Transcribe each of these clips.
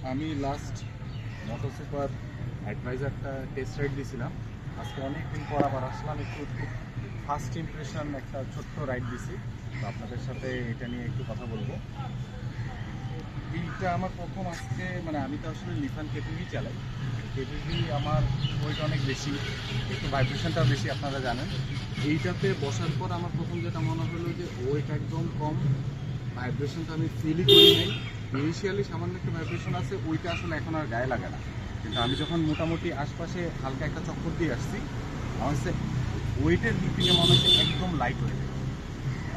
আমি last motor super অ্যাডভাইজারটা test ride দিয়েছিলাম। আজকে অনেকদিন পর আবার আসলাম, একটু ফার্স্ট ইমপ্রেশন একটা ছোট্ট রাইড দিছি। তো আপনাদের সাথে এটা নিয়ে একটু কথা বলবো। এইটা আমার প্রথম আজকে, মানে আমি তো আসলে লিফান কেপিভি চালাই। কেপিভি আমার ওয়েট অনেক বেশি, একটু ভাইব্রেশনটাও বেশি, আপনারা জানেন। এইটাতে বসার পর আমার প্রথম যেটা মনে হলো যে ওয়েট একদম কম, ভাইব্রেশনটা আমি ফিলই করি নাই। ইনিশিয়ালি সামান্য একটা ভাইব্রেশন আছে, ওইটা আসলে এখন আর গায়ে লাগে না। কিন্তু আমি যখন মোটামুটি আশপাশে হালকা একটা চক্কর দিয়ে আসছি, আমার হচ্ছে ওয়েটের দিক থেকে মনে হচ্ছে একদম লাইট হয়ে যায়।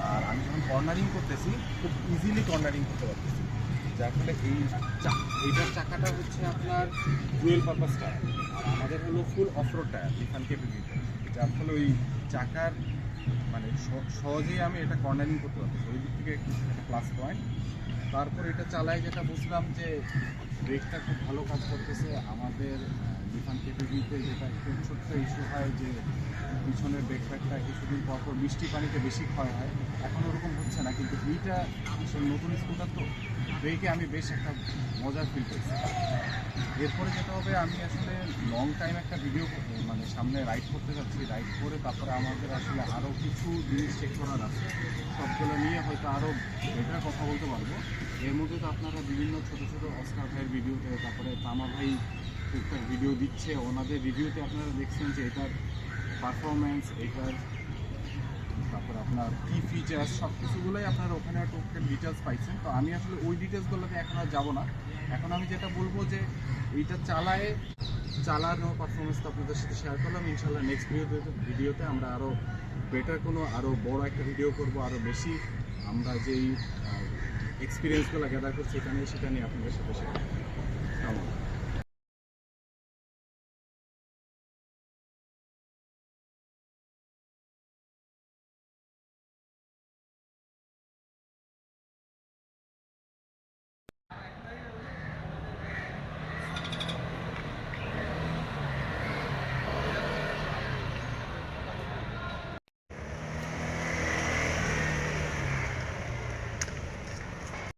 আর আমি যখন কর্নারিং করতেছি, খুব ইজিলি কর্নারিং করতে পারতেছি। যার ফলে এইটার চাকাটা হচ্ছে আপনার ডুয়েল পারপাস টায়ার, আর আমাদের হলো ফুল অফরোড টায়ার লিফান কেপিভিতে। যার ফলে ওই চাকার মানে সহজেই আমি এটা কর্নারিং করতে পারতেছি, ওই দিক থেকে একটা প্লাস পয়েন্ট। তারপর এটা চালাই যেটা বুঝলাম যে ব্রেকটা খুব ভালো কাজ করতেছে। আমাদের লিফান কেপিভিতে যেটা একটু ছোট্ট ইস্যু হয় যে পিছনের ব্রেক প্যাডটা কিছুদিন পরপর বৃষ্টি পানিতে বেশি ক্ষয় হয়, এখন ওরকম হচ্ছে না। কিন্তু এইটা আসলে নতুন স্কুটার, তো ব্রেকে আমি বেশ একটা মজার ফিল করছি। এরপরে যেটা হবে, আমি আসলে লং টাইম একটা ভিডিও মানে সামনে রাইড করতে যাচ্ছি। রাইড করে তারপরে আমাদের আসলে আরও কিছু জিনিস চেক করার আছে, সবগুলো নিয়ে হয়তো আরও বেটার কথা বলতে পারবো। এর মধ্যে তো আপনারা বিভিন্ন ছোটো ছোটো অস্কার ভাইয়ের ভিডিওতে, তারপরে তামা ভাই টুকটাক ভিডিও দিচ্ছে, ওনাদের রিভিউতে আপনারা দেখছেন যে এটার পারফরমেন্স, এটার তারপর আপনার কী ফিচার্স, সব কিছুগুলোই আপনারা ওখানে টোটাল ডিটেলস পাইছেন। তো আমি আসলে ওই ডিটেলসগুলোতে এখন আর যাবো না। এখন আমি যেটা বলবো যে এইটা চালানো পারফরমেন্স তো আপনাদের সাথে শেয়ার করলাম। ইনশাল্লাহ নেক্সট ভিডিওতে আমরা আরও বেটার আরও বড় একটা ভিডিও করব, আরও বেশি আমরা যেই এক্সপিরিয়েন্সগুলো গ্যাদার করছি সেটা নিয়ে আপনাদের সাথে শেয়ার করব।